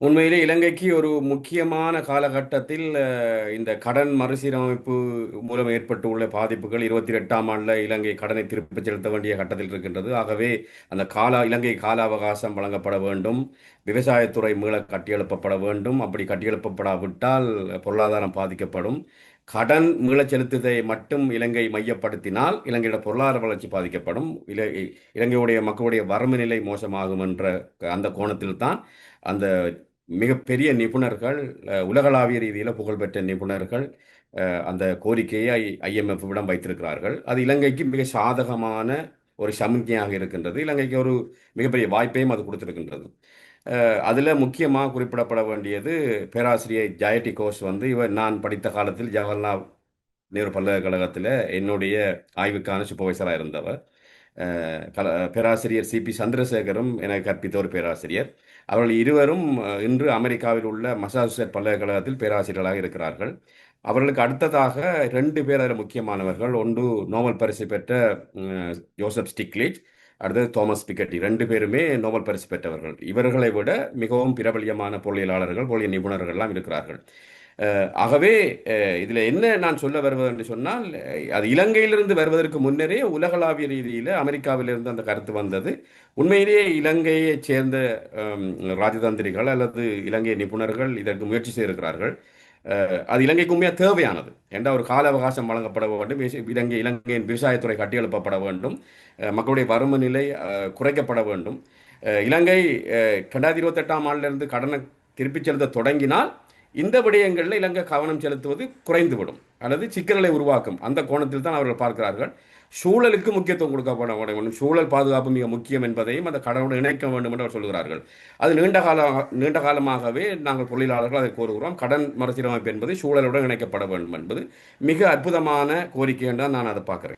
உண்மையிலே இலங்கைக்கு ஒரு முக்கியமான காலகட்டத்தில் இந்த கடன் மறுசீரமைப்பு மூலம் ஏற்பட்டுள்ள பாதிப்புகள் 28ஆம் ஆண்டில் இலங்கை கடனை திருப்பிச் செலுத்த வேண்டிய கட்டத்தில் இருக்கின்றது. ஆகவே அந்த இலங்கை கால அவகாசம் வழங்கப்பட வேண்டும். விவசாயத்துறை மீள கட்டியெழுப்பப்பட வேண்டும். அப்படி கட்டியெழுப்பப்படாவிட்டால் பொருளாதாரம் பாதிக்கப்படும். கடன் மீளச் செலுத்துவதை மட்டும் இலங்கை மையப்படுத்தினால் இலங்கையோட பொருளாதார வளர்ச்சி பாதிக்கப்படும். இலங்கையுடைய மக்களுடைய வறுமை நிலை மோசமாகும் என்ற அந்த கோணத்தில் தான் அந்த மிகப்பெரிய நிபுணர்கள், உலகளாவிய ரீதியில் புகழ்பெற்ற நிபுணர்கள் அந்த கோரிக்கையை IMF-விடம் வைத்திருக்கிறார்கள். அது இலங்கைக்கு மிக சாதகமான ஒரு சமிக்ஞையாக இருக்கின்றது. இலங்கைக்கு ஒரு மிகப்பெரிய வாய்ப்பையும் அது கொடுத்திருக்கின்றது. அதில் முக்கியமாக குறிப்பிடப்பட வேண்டியது பேராசிரியர் ஜெயட்டி கோஷ் இவர் நான் படித்த காலத்தில் ஜவஹர்லால் நேரு பல்கலைக்கழகத்தில் என்னுடைய ஆய்வுக்கான சூப்பர்வைசராக இருந்தவர். பேராசிரியர் CP சந்திரசேகரும் எனக்கு கற்பித்த ஒரு பேராசிரியர். அவர்கள் இருவரும் இன்று அமெரிக்காவில் உள்ள மசாசுசெட் பல்கலைக்கழகத்தில் பேராசிரியர்களாக இருக்கிறார்கள். அவர்களுக்கு அடுத்ததாக 2 பேர் அதில் முக்கியமானவர்கள். ஒன்று நோபல் பரிசு பெற்ற ஜோசப் ஸ்டிக்லிச், அடுத்தது தோமஸ் பிக்கெட்டி. 2 பேருமே நோபல் பரிசு பெற்றவர்கள். இவர்களை விட மிகவும் பிரபல்யமான பொருளியலாளர்கள், பொருளியல் நிபுணர்கள் எல்லாம் இருக்கிறார்கள். ஆகவே இதில் என்ன நான் சொல்ல வருவது என்று சொன்னால், அது இலங்கையிலிருந்து வருவதற்கு முன்னரே உலகளாவிய ரீதியில் அமெரிக்காவிலிருந்து அந்த கருத்து வந்தது. உண்மையிலேயே இலங்கையைச் சேர்ந்த ராஜதந்திரிகள் அல்லது இலங்கை நிபுணர்கள் இதற்கு முயற்சி செய்திருக்கிறார்கள். அது இலங்கைக்கு உண்மையாக தேவையானது என்ற ஒரு கால அவகாசம் வழங்கப்பட வேண்டும். இலங்கையின் விவசாயத்துறை கட்டியெழுப்பப்பட வேண்டும். மக்களுடைய வறுமை நிலை குறைக்கப்பட வேண்டும். இலங்கை 2028ஆம் ஆண்டிலிருந்து கடனை திருப்பிச் செலுத்த தொடங்கினால் இந்த விடயங்களில் இலங்கை கவனம் செலுத்துவது குறைந்துவிடும் அல்லது சிக்கல்களை உருவாக்கும். அந்த கோணத்தில் தான் அவர்கள் பார்க்கிறார்கள். சூழலுக்கு முக்கியத்துவம் கொடுக்கப்பட வேண்டும். சூழல் பாதுகாப்பு மிக முக்கியம் என்பதையும் அந்த கடனோடு இணைக்க வேண்டும் என்று அவர் சொல்கிறார்கள். அது நீண்ட காலமாகவே நாங்கள் தொழிலாளர்கள் அதை கோருகிறோம். கடன் மறுசீரமைப்பு என்பது சூழலுடன் இணைக்கப்பட வேண்டும் என்பது மிக அற்புதமான கோரிக்கை என்று நான் அதை பார்க்கிறேன்.